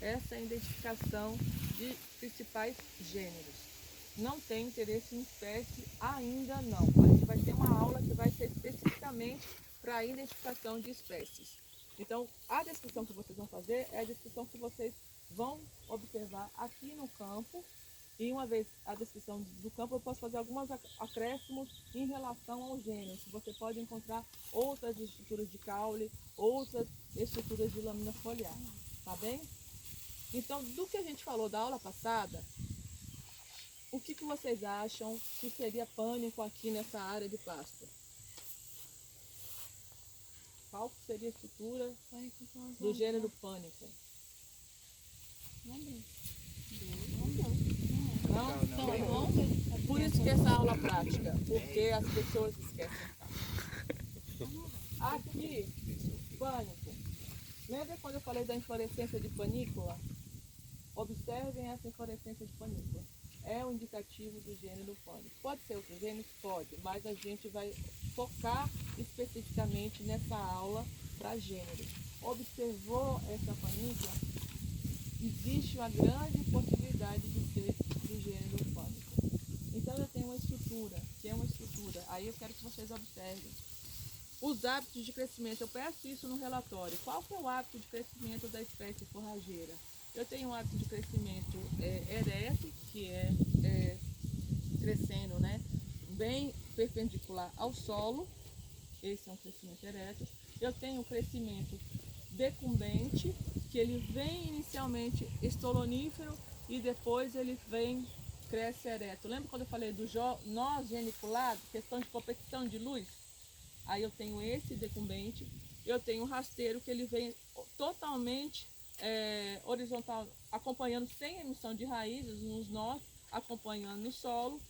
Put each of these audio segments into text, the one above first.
essa é a identificação de principais gêneros. Não tem interesse em espécie ainda não. A gente vai ter uma aula que vai ser especificamente para a identificação de espécies. Então, a descrição que vocês vão fazer é a descrição que vocês vão observar aqui no campo. E uma vez a descrição do campo, eu posso fazer alguns acréscimos em relação ao gênero. Você pode encontrar outras estruturas de caule, outras estruturas de lâmina foliar, tá bem? Então, do que a gente falou da aula passada, o que vocês acham que seria pânico aqui nessa área de pasto? Qual seria a estrutura do gênero pânico? Não? Por isso que essa aula prática, porque as pessoas esquecem. Aqui, pânico. Lembra quando eu falei da inflorescência de panícula? Observem essa inflorescência de panícula. É um indicativo do gênero pânico. Pode ser outro gênero? Pode, mas a gente vai focar especificamente nessa aula para gênero. Observou essa panícula? Existe uma grande possibilidade de ser do gênero pânico. Então eu tenho uma estrutura, que é uma estrutura. Aí eu quero que vocês observem. Os hábitos de crescimento, eu peço isso no relatório. Qual que é o hábito de crescimento da espécie forrageira? Eu tenho um hábito de crescimento ereto, que é crescendo, né, bem perpendicular ao solo. Esse é um crescimento ereto. Eu tenho um crescimento decumbente, que ele vem inicialmente estolonífero e depois ele cresce ereto. Lembra quando eu falei do nó geniculado, questão de competição de luz? Aí eu tenho esse decumbente, eu tenho um rasteiro que ele vem totalmente horizontal, acompanhando sem emissão de raízes nos nós, acompanhando no solo.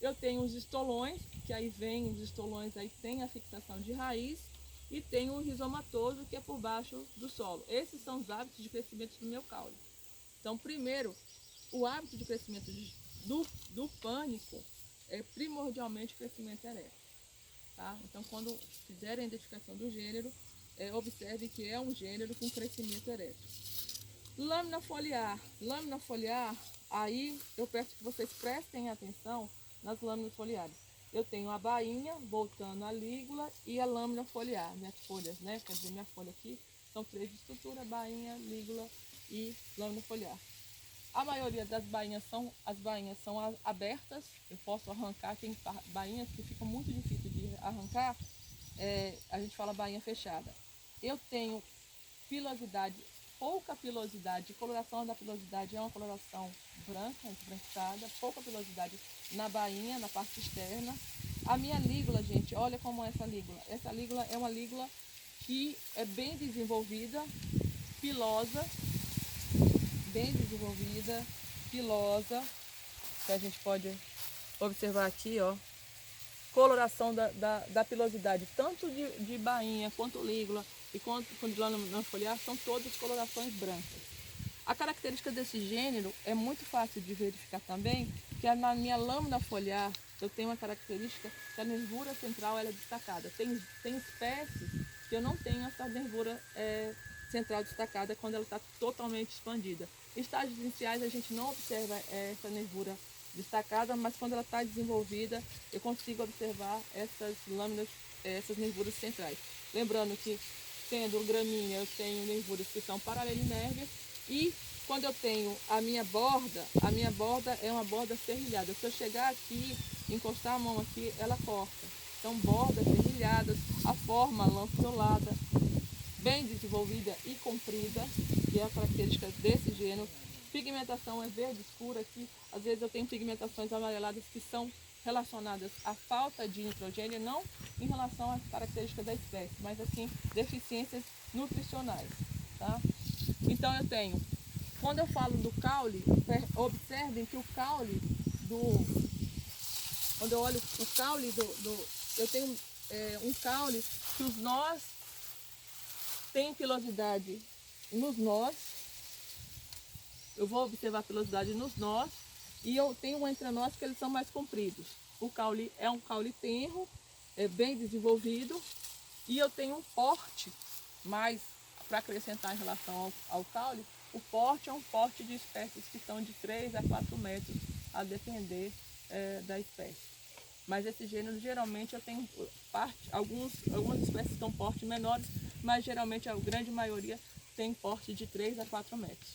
Eu tenho os estolões, que aí vem os estolões, aí tem a fixação de raiz, e tem o rizomatoso, que é por baixo do solo. Esses são os hábitos de crescimento do meu caule. Então, primeiro, o hábito de crescimento do pânico é primordialmente o crescimento ereto. Tá? Então, quando fizerem a identificação do gênero, observe que é um gênero com crescimento ereto. Lâmina foliar. Lâmina foliar, aí eu peço que vocês prestem atenção nas lâminas foliares. Eu tenho a bainha, voltando a lígula, e a lâmina foliar. Minhas folhas, né? Quer dizer, minha folha aqui são 3 estruturas: bainha, lígula e lâmina foliar. A maioria das bainhas são abertas. Eu posso arrancar, tem bainhas que ficam muito difíceis de arrancar, a gente fala bainha fechada. Eu tenho pilosidade, pouca pilosidade, a coloração da pilosidade é uma coloração branca, esbranquiçada, pouca pilosidade na bainha, na parte externa. A minha lígula, gente, olha como é essa lígula. Essa lígula é uma lígula que é bem desenvolvida, pilosa, bem desenvolvida, pilosa, que a gente pode observar aqui, ó. Coloração da pilosidade, tanto de bainha, quanto lígula e quanto de lâmina foliar, são todas colorações brancas. A característica desse gênero é muito fácil de verificar também, que na minha lâmina foliar eu tenho uma característica que a nervura central ela é destacada. Tem espécies que eu não tenho essa nervura central destacada quando ela está totalmente expandida. Em estágios iniciais a gente não observa essa nervura destacada, mas quando ela está desenvolvida eu consigo observar essas lâminas, essas nervuras centrais. Lembrando que, sendo gramínea, eu tenho nervuras que são paralelinérvias, e quando eu tenho a minha borda é uma borda serrilhada. Se eu chegar aqui, encostar a mão aqui, ela corta. Então, bordas serrilhadas, a forma lanceolada, bem desenvolvida e comprida, que é a característica desse gênero. Pigmentação é verde escura aqui. Às vezes eu tenho pigmentações amareladas que são relacionadas à falta de nitrogênio, não em relação às características da espécie, mas assim, deficiências nutricionais, tá? Então eu tenho, quando eu falo do caule, observem que o caule quando eu olho o caule eu tenho um caule que os nós têm pilosidade nos nós. Eu vou observar a pilosidade nos nós, e eu tenho um entrenós que eles são mais compridos. O caule é um caule tenro, bem desenvolvido, e eu tenho um porte mais para acrescentar em relação ao caule, O porte é um porte de espécies que estão de 3 a 4 metros, a depender da espécie. Mas esse gênero, geralmente, eu tenho algumas espécies que têm porte menores, mas geralmente a grande maioria tem porte de 3 a 4 metros.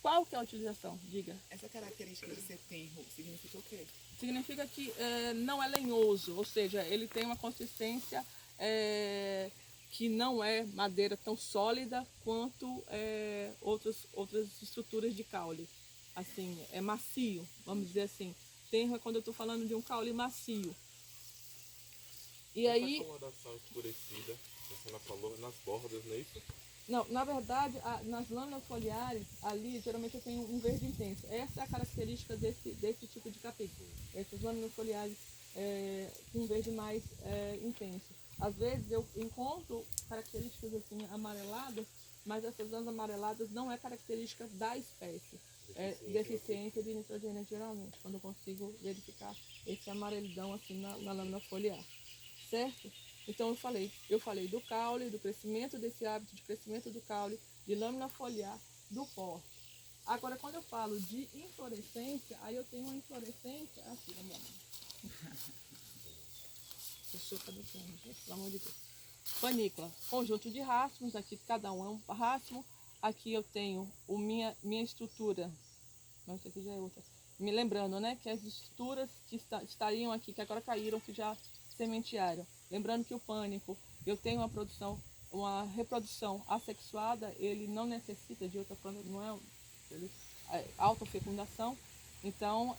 Qual que é a utilização? Diga. Essa característica que você tem, Ru, significa o quê? Significa que não é lenhoso, ou seja, ele tem uma consistência que não é madeira tão sólida quanto outras estruturas de caule. Assim, é macio, vamos dizer assim. Quando eu estou falando de um caule macio. E aí, essa coloração escurecida, você não falou, nas bordas, não é isso? não, na verdade, nas lâminas foliares, ali, geralmente eu tenho um verde intenso. Essa é a característica desse tipo de capim. Essas lâminas foliares com um verde mais intenso. Às vezes eu encontro características assim amareladas, mas essas lâminas amareladas não é característica da espécie. É deficiência de nitrogênio, geralmente, quando eu consigo verificar esse amarelidão assim na lâmina foliar. Certo? Então eu falei do caule, do crescimento desse hábito de crescimento do caule, de lâmina foliar, do porte. Agora, quando eu falo de inflorescência, aí eu tenho uma inflorescência aqui na minha mão. Deixa eu cabeçando, gente, pelo amor de Deus. Panícula, conjunto de rastros, aqui cada um é um rastro. Aqui eu tenho minha estrutura, mas isso aqui já é outra. Me lembrando, né, que as estruturas que estariam aqui, que agora caíram, que já sementearam. Lembrando que o pânico, eu tenho uma reprodução assexuada, ele não necessita de outra planta, não é autofecundação. Então,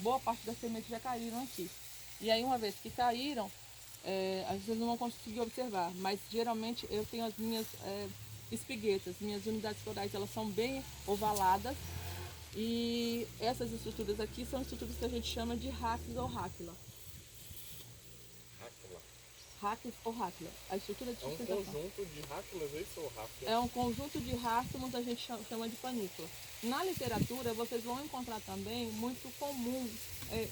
boa parte das sementes já caíram aqui. E aí, uma vez que caíram, às vezes não consegui observar, mas geralmente eu tenho as minhas espiguetas, minhas unidades florais, elas são bem ovaladas. E essas estruturas aqui são estruturas que a gente chama de Rhachis ou Rhachila. Rhachis ou Rhachila. A estrutura de sustentação. É um conjunto de ráculas, é isso ou ráculas? É um conjunto de rastros, a gente chama de panícula. Na literatura, vocês vão encontrar também, muito comum,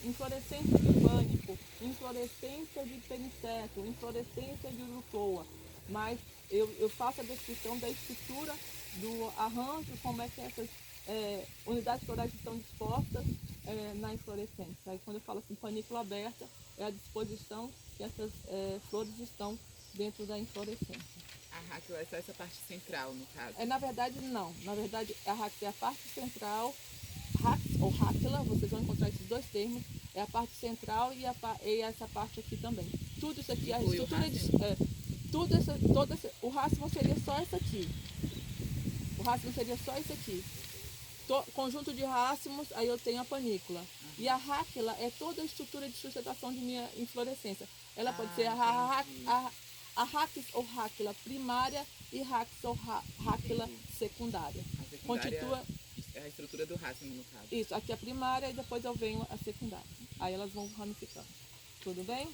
inflorescência de pânico, inflorescência de peniceto, inflorescência de urucoa. Mas eu faço a descrição da estrutura, do arranjo, como é que essas unidades florais estão dispostas na inflorescência. Aí, quando eu falo assim, panícula aberta, é a disposição que essas flores estão dentro da inflorescência. A ráquila é só essa parte central, no caso? Na verdade, não. Na verdade, a ráquila é a parte central, Rhachis ou Rhachila, vocês vão encontrar esses dois termos, é a parte central e essa parte aqui também. Tudo isso aqui, a estrutura o rastro seria só essa aqui. O rastro seria só esse aqui. Conjunto de racimos, aí eu tenho a panícula. E a ráquila é toda a estrutura de sustentação de minha inflorescência. Ela pode ser a Rhachis ou Rhachila primária e Rhachis ou Rhachila secundária. A secundária Constitua é a estrutura do racimo, no caso. isso, aqui a primária e depois eu venho a secundária. Aí elas vão ramificando. Tudo bem?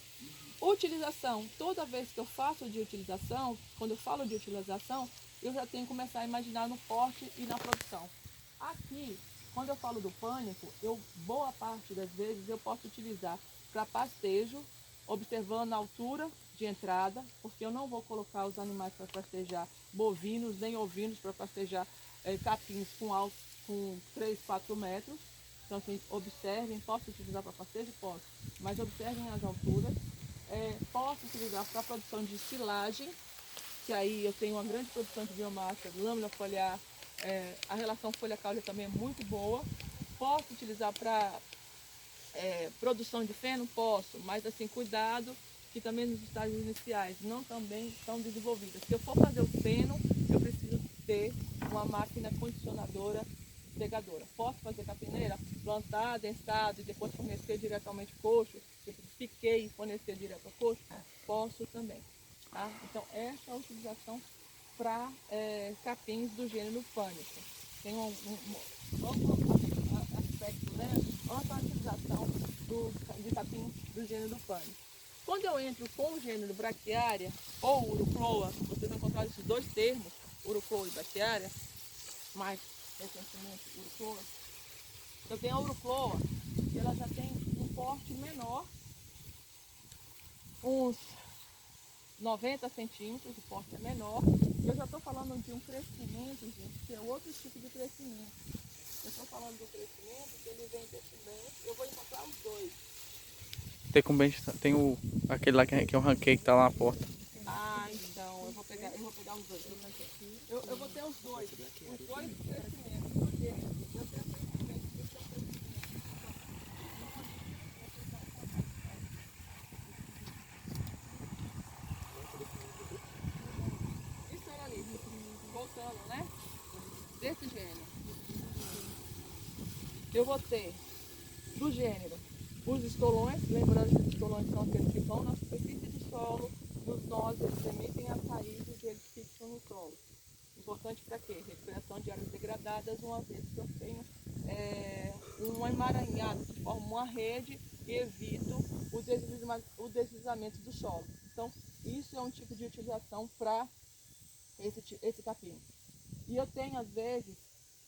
Utilização. Toda vez que eu faço de utilização, quando eu falo de utilização, eu já tenho que começar a imaginar no porte e na produção. Aqui, quando eu falo do pânico, boa parte das vezes eu posso utilizar para pastejo, observando a altura de entrada, porque eu não vou colocar os animais para pastejar bovinos nem ovinos para pastejar capins com 3, 4 metros. Então, assim, observem, posso utilizar para pastejo? Posso, mas observem as alturas. Posso utilizar para produção de silagem, que aí eu tenho uma grande produção de biomassa, lâmina foliar, a relação folha-caule também é muito boa. Posso utilizar para produção de feno? Posso, mas assim, cuidado, que também nos estágios iniciais não também estão desenvolvidas. Se eu for fazer o feno, eu preciso ter uma máquina condicionadora segadora. Posso fazer capineira, plantar, densado e depois fornecer diretamente coxo, piquei e fornecer direto ao coxo? Posso também. Tá? Então, essa é a utilização para capins do gênero pânico. Tem um aspecto, né? Outra utilização de capim do gênero pânico. Quando eu entro com o gênero braquiária ou urucloa, vocês vão encontrar esses dois termos, urucloa e braquiária, mais recentemente urucloa. Eu tenho a urucloa, que ela já tem um porte menor, uns 90 centímetros, o porte é menor, Eu já estou falando de um crescimento, gente, que é outro tipo de crescimento. Eu estou falando do crescimento que ele vem decumbente. Eu vou encontrar os dois. Decumbente tem aquele lá que é o ranqueio que tá lá na porta. Ah, então, eu vou pegar os dois. Eu vou ter os dois crescimentos. Por quê? Eu tenho crescimento, eu tenho crescimento. Isso era ali, voltando, né? Desse gênero. Eu vou ter do gênero os estolões, lembrando que os estolões são aqueles que vão na superfície do solo, nos nós eles emitem as raízes e eles fixam no solo. Importante para quê? Recuperação de áreas degradadas, uma vez que eu tenho um emaranhado que forma uma rede e evito o deslizamento do solo. Então, isso é um tipo de utilização para esse capim. E eu tenho, às vezes,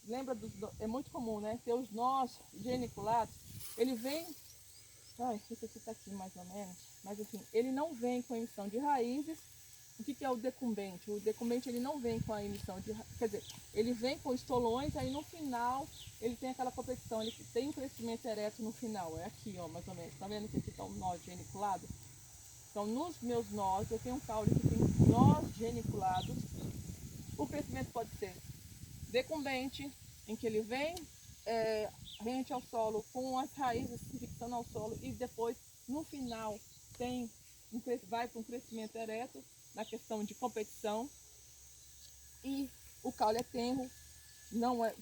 lembra é muito comum, né? Ter os nós geniculados, ele vem, esse aqui está aqui mais ou menos, mas assim, ele não vem com emissão de raízes. O que é o decumbente? O decumbente ele não vem com a emissão de raízes, quer dizer, ele vem com estolões, aí no final ele tem aquela competição, ele tem um crescimento ereto no final, é aqui, ó, mais ou menos. Tá vendo que aqui está um nó geniculado? Então, nos meus nós, eu tenho um caule que tem nós geniculados. O crescimento pode ser decumbente, em que ele vem rente ao solo com as raízes se fixando ao solo e depois, no final, vai para um crescimento ereto na questão de competição. E o caule é tenro,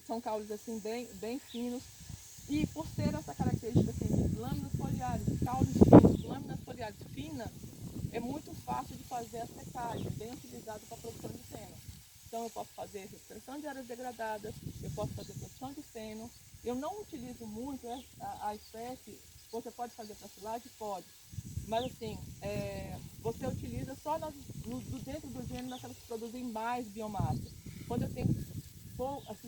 são caules assim bem finos. E por ter essa característica assim, de lâminas foliares, caules finos, lâminas foliares finas, é muito fácil de fazer a secagem, bem utilizado para a produção de feno. Então eu posso fazer recuperação de áreas degradadas, eu posso fazer produção de feno. Eu não utilizo muito a espécie, você pode fazer para silagem? Pode. Mas assim, você utiliza só dentro do gênero naquelas que produzem mais biomassa. Quando eu tenho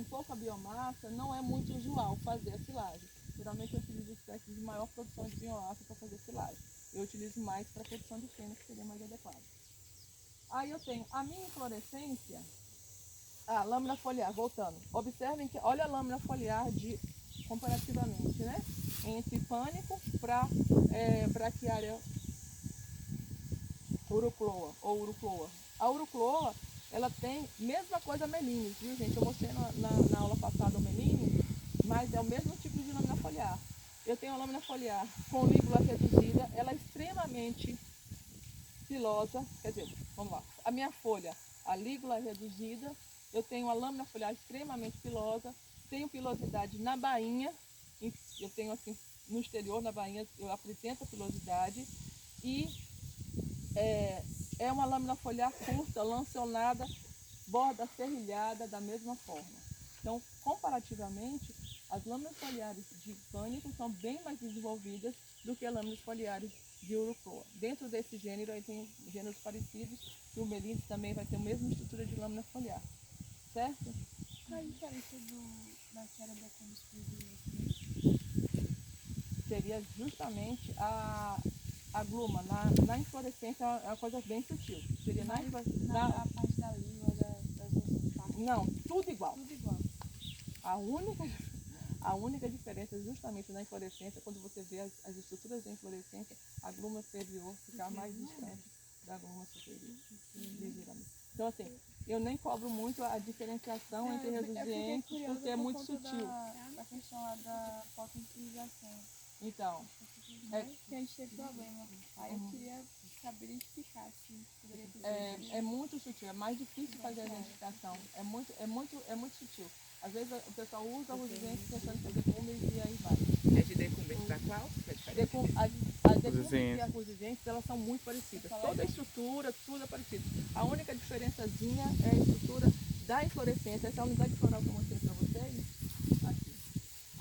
pouca biomassa, não é muito usual fazer a silagem. Geralmente eu utilizo espécies de maior produção de biomassa para fazer silagem. Eu utilizo mais para produção de feno, que seria mais adequado. Aí eu tenho a minha inflorescência, a lâmina foliar, voltando. Observem que, olha a lâmina foliar comparativamente, né? Entre pânico para braquiária urucloa ou urucloa. A urucloa, ela tem mesma coisa melines, viu gente? Eu mostrei na aula passada o melines, mas é o mesmo tipo de lâmina foliar. Eu tenho a lâmina foliar com lígula reduzida, ela é extremamente pilosa, quer dizer, vamos lá, a minha folha, a lígula reduzida, eu tenho a lâmina foliar extremamente pilosa, tenho pilosidade na bainha, eu tenho assim, no exterior, na bainha, eu apresento a pilosidade e é uma lâmina foliar curta, lanceolada, borda serrilhada da mesma forma. Então, comparativamente, as lâminas foliares de pânico são bem mais desenvolvidas do que as lâminas foliares de urucloa. Dentro desse gênero, aí tem gêneros parecidos, e o melindre também vai ter a mesma estrutura de lâmina foliar, certo? Qual a diferença da cera da cunha? Seria justamente a gluma. Na inflorescência é uma coisa bem sutil. Seria Na parte da língua, das outras partes. Não, tudo igual. Tudo igual. A única diferença justamente na inflorescência, quando você vê as estruturas da inflorescência, a gluma superior ficar mais distante da gluma superior, ligeiramente. Então, assim, eu nem cobro muito a diferenciação entre reduzientes, porque é muito sutil. A questão lá da fotoutilização. Então, Que a gente teve problema. Aí eu queria saber identificar se poderia ter. é muito sutil, é mais difícil fazer a identificação. É muito sutil. Às vezes o pessoal usa o reduziente pensando que é decumbens e aí vai. É de decumbente para qual? Que é diferente? As decumbens e as reduzientes, elas são muito parecidas. Toda a estrutura, tudo é parecido. A única diferençazinha é a estrutura da inflorescência. Essa é a unidade floral que eu mostrei para vocês. Aqui.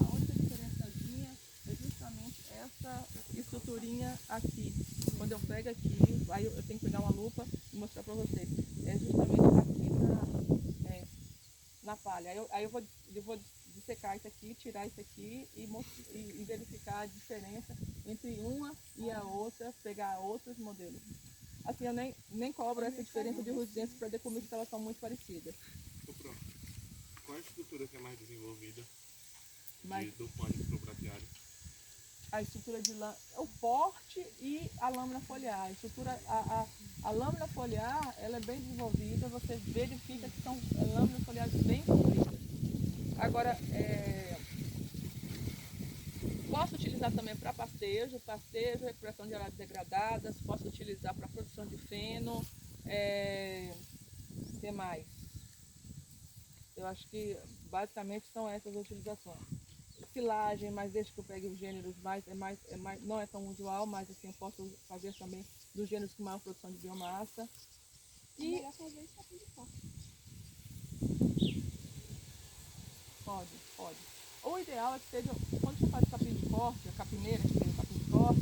A única diferençazinha é justamente essa estruturinha aqui. Quando eu pego aqui, aí eu tenho que pegar uma lupa e mostrar para vocês. É justamente aqui na palha. Aí eu vou dissecar isso aqui, tirar isso aqui e verificar a diferença entre uma e a outra, pegar outros modelos. assim, eu nem cobro essa diferença de rudimento para decumbis, porque elas são muito parecidas. Então, pronto. Qual é a estrutura que é mais desenvolvida Mas do pânico pro braquiário? a estrutura de lâmina, o porte e a lâmina foliar. A estrutura, a lâmina foliar, ela é bem desenvolvida, você verifica que são lâminas foliares bem compridas. Agora, posso utilizar também para pastejo, recuperação de áreas degradadas, posso utilizar para produção de feno, o que mais? Eu acho que basicamente são essas as utilizações. Silagem, mas desde que eu pegue os gêneros não é tão usual, mas assim, eu posso fazer também dos gêneros com maior produção de biomassa. E E melhor fazer isso capim de corte. pode. O ideal é que seja, quando você faz capim de corte, a capineira que tem o capim de corte,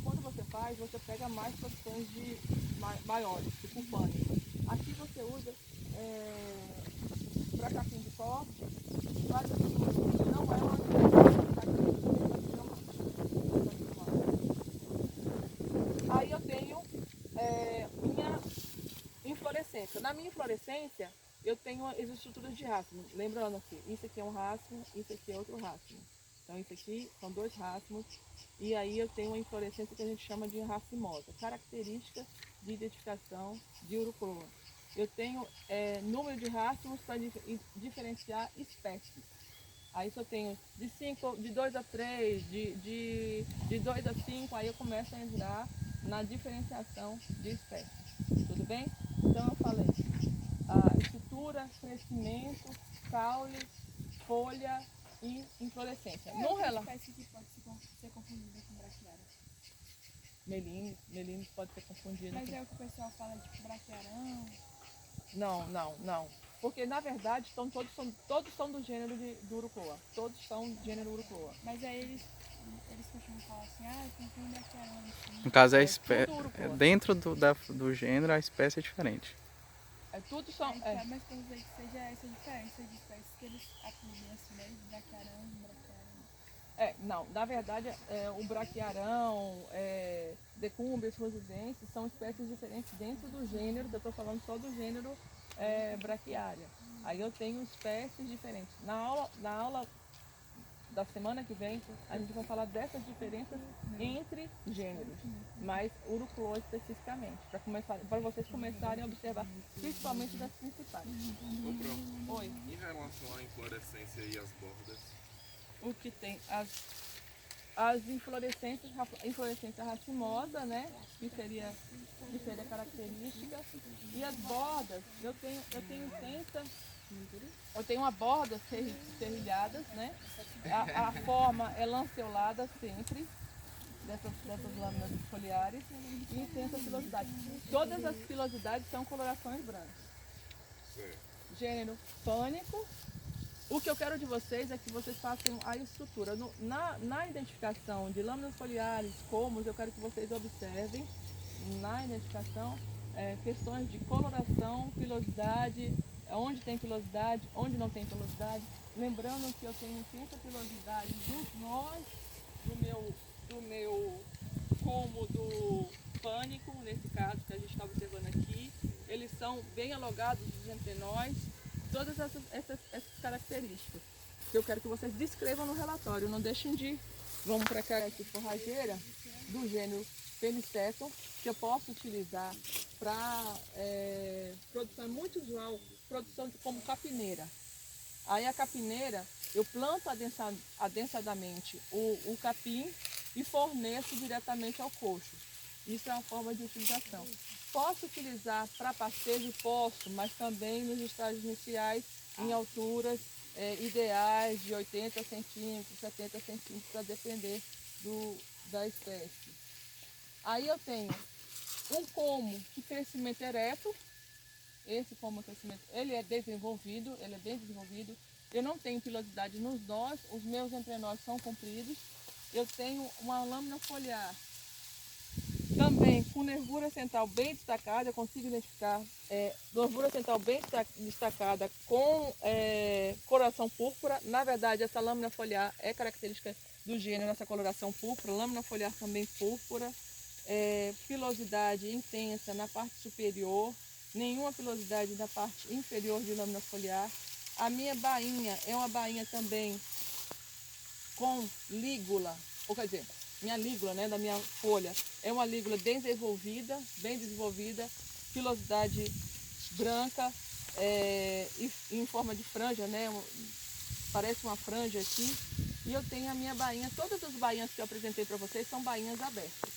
quando você faz, você pega mais produções maiores, tipo pânico. Aqui você usa para capim de corte, basicamente não é uma aí eu tenho minha inflorescência. Na minha inflorescência, eu tenho as estruturas de racimo. Lembrando aqui, isso aqui é um racimo, isso aqui é outro racimo. Então, isso aqui são dois racimos. E aí eu tenho uma inflorescência que a gente chama de racimosa. Característica de identificação de urucloa. Eu tenho número de racimos para diferenciar espécies. Aí se eu tenho de 2 a 3, de 2 a 5, aí eu começo a entrar na diferenciação de espécies. Tudo bem? Então eu falei a estrutura, crescimento, caule, folha e inflorescência. No relato, Espécie que pode ser confundida com braquiária. melines pode ser confundido. Mas é o que o pessoal fala, tipo, braquiarão. Não. Porque na verdade todos são do gênero do urucloa. Todos são do gênero urucloa. Mas aí eles costumam falar assim, tem um braquiarão assim. No caso, tudo urucloa. dentro do gênero, a espécie é diferente. Tudo são. Mas quer dizer que seja essa diferença de espécies que eles apelidam assim, né? De braquiarão, braquiarão. Não, na verdade o braquiarão, decúmbios, rosidenses são espécies diferentes dentro do gênero, que eu estou falando só do gênero braquiária. Aí eu tenho espécies diferentes. Na aula da semana que vem, a gente vai falar dessas diferenças entre gêneros, mas urucloa especificamente, para vocês começarem a observar, principalmente das principais. Oi. Em relação à inflorescência e as bordas, O que tem as inflorescências, inflorescência racimosa, né? Que seria característica. E as bordas, eu tenho uma borda serrilhadas, né? A forma é lanceolada sempre, dessas lâminas foliares, e intensa pilosidade. Todas as pilosidades são colorações brancas. certo? Gênero pânico. O que eu quero de vocês é que vocês façam a estrutura. Na identificação de lâminas foliares, comos, eu quero que vocês observem na identificação questões de coloração, pilosidade, onde tem pilosidade, onde não tem pilosidade. Lembrando que eu tenho intensa pilosidade dos nós do meu cômodo pânico, nesse caso que a gente está observando aqui. Eles são bem alogados entre nós. Todas essas características que eu quero que vocês descrevam no relatório, não deixem de. Vamos para cá aqui, forrageira do gênero Penicetum, que eu posso utilizar para produção muito usual, produção como capineira. Aí a capineira, eu planto adensadamente o capim e forneço diretamente ao coxo. Isso é uma forma de utilização. Posso utilizar para pastejo? Posso, mas também nos estágios iniciais, em alturas ideais de 80 centímetros, 70 centímetros, para depender da espécie. Aí eu tenho um como de crescimento ereto. Esse como de crescimento, ele é desenvolvido, ele é bem desenvolvido. Eu não tenho pilosidade nos nós, os meus entrenós são compridos. Eu tenho uma lâmina foliar também com nervura central bem destacada, eu consigo identificar nervura central bem destacada com coloração púrpura. Na verdade, essa lâmina foliar é característica do gênero, essa coloração púrpura, lâmina foliar também púrpura. pilosidade intensa na parte superior, nenhuma pilosidade na parte inferior de lâmina foliar. A minha bainha é uma bainha também com lígula, ou quer dizer, minha lígula, né, da minha folha, é uma lígula desenvolvida, bem desenvolvida, pilosidade branca, em forma de franja, né, parece uma franja aqui. E eu tenho a minha bainha, todas as bainhas que eu apresentei para vocês são bainhas abertas.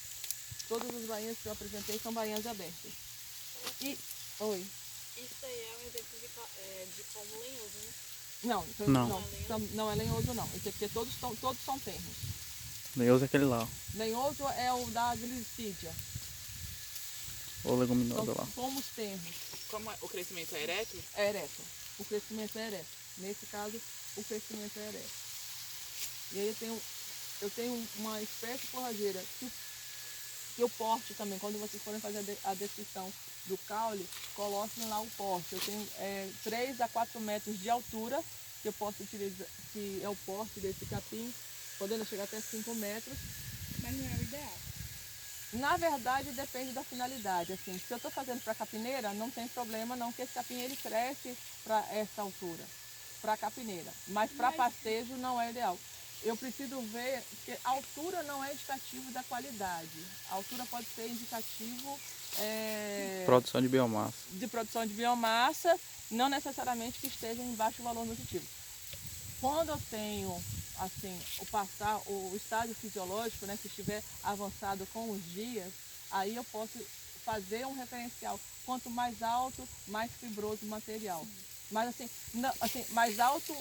Todas as bainhas que eu apresentei são bainhas abertas. E, oi. Isso aí é um exemplo de como lenhoso, né? Não, não é lenhoso não. Isso aqui todos são termos. Lenhoso é aquele lá, ó. Lenhoso é o da glisídia. O leguminosa São lá. como os termos. Como o crescimento é ereto? É ereto. O crescimento é ereto. Nesse caso, o crescimento é ereto. E aí eu tenho uma espécie forrageira que o porte também, quando vocês forem fazer a descrição do caule, coloquem lá o porte. Eu tenho 3 a 4 metros de altura, que eu posso utilizar, que é o porte desse capim, podendo chegar até 5 metros. Mas não é o ideal. Na verdade, depende da finalidade. Assim, se eu estou fazendo para capineira, não tem problema não, que esse capim ele cresce para essa altura, para capineira. Mas para pastejo não é ideal. Eu preciso ver que a altura não é indicativo da qualidade. A altura pode ser indicativo Produção de biomassa. de produção de biomassa, não necessariamente que esteja em baixo valor nutritivo. Quando eu tenho assim, o estágio fisiológico, né, se estiver avançado com os dias, aí eu posso fazer um referencial. Quanto mais alto, mais fibroso o material. Mas assim, mais alto,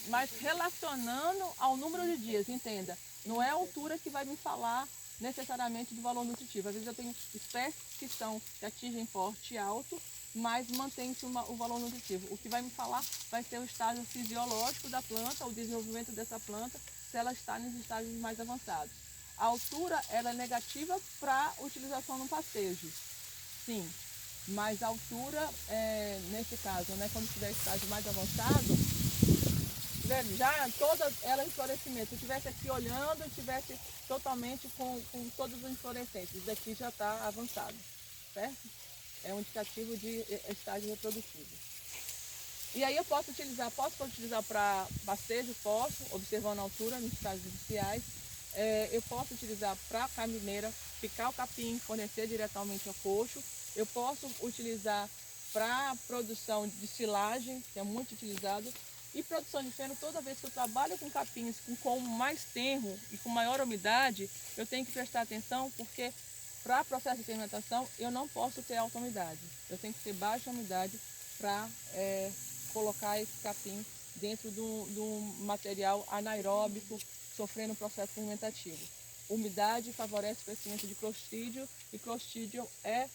mas relacionando ao número de dias, entenda. Não é a altura que vai me falar necessariamente do valor nutritivo. Às vezes eu tenho espécies que atingem porte alto, mas mantém-se o valor nutritivo. O que vai me falar vai ser o estágio fisiológico da planta, o desenvolvimento dessa planta, se ela está nos estágios mais avançados. A altura ela é negativa para utilização no pastejo, sim. Mas a altura, nesse caso, né, quando tiver estágio mais avançado, já toda ela em florescimento, se estivesse aqui olhando, estivesse totalmente com todas as inflorescências, isso daqui já está avançado, certo? É um indicativo de estágio reprodutivo. E aí eu posso utilizar para pastejo, observando a altura nos estágios iniciais. Eu posso utilizar para capineira, picar o capim, fornecer diretamente ao coxo. Eu posso utilizar para produção de silagem, que é muito utilizado. E produção de feno, toda vez que eu trabalho com capins com mais tenro e com maior umidade, eu tenho que prestar atenção, porque para processo de fermentação eu não posso ter alta umidade. Eu tenho que ter baixa umidade para colocar esse capim dentro de um material anaeróbico, sofrendo um processo fermentativo. Umidade favorece o crescimento de clostridio, e clostridio é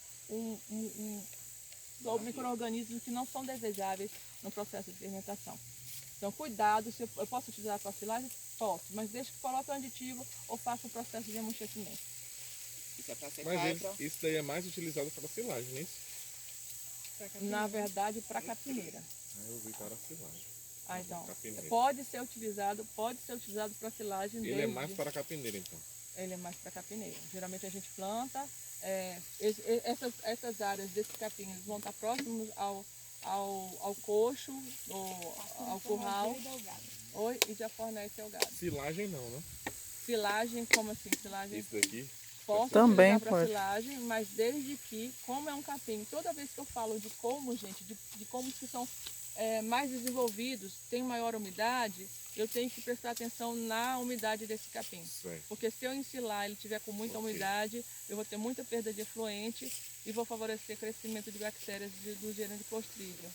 são micro-organismos que não são desejáveis no processo de fermentação. Então, cuidado, se eu posso utilizar para silagem? Posso, mas deixe que coloque o aditivo ou faça o processo de amortecimento. Isso é para secar. Mas isso daí é mais utilizado para silagem, não é isso? Na verdade, para capineira. Eu vi para silagem. Então, Capineira. pode ser utilizado para silagem. Ele é mais para capineira, então. Ele é mais para capineira. Geralmente a gente planta, essas áreas desses capins vão estar próximos ao coxo, ao curral. Oi, e já fornece ao gado. Silagem não, né? Silagem, como assim? Silagem? Isso daqui. Posso Também utilizar para pode. silagem, mas desde que, como é um capim, toda vez que eu falo de como, gente, de como que são mais desenvolvidos, tem maior umidade, eu tenho que prestar atenção na umidade desse capim. Certo. Porque se eu ensilar ele tiver com muita umidade, eu vou ter muita perda de efluente e vou favorecer o crescimento de bactérias do gênero de Clostridium.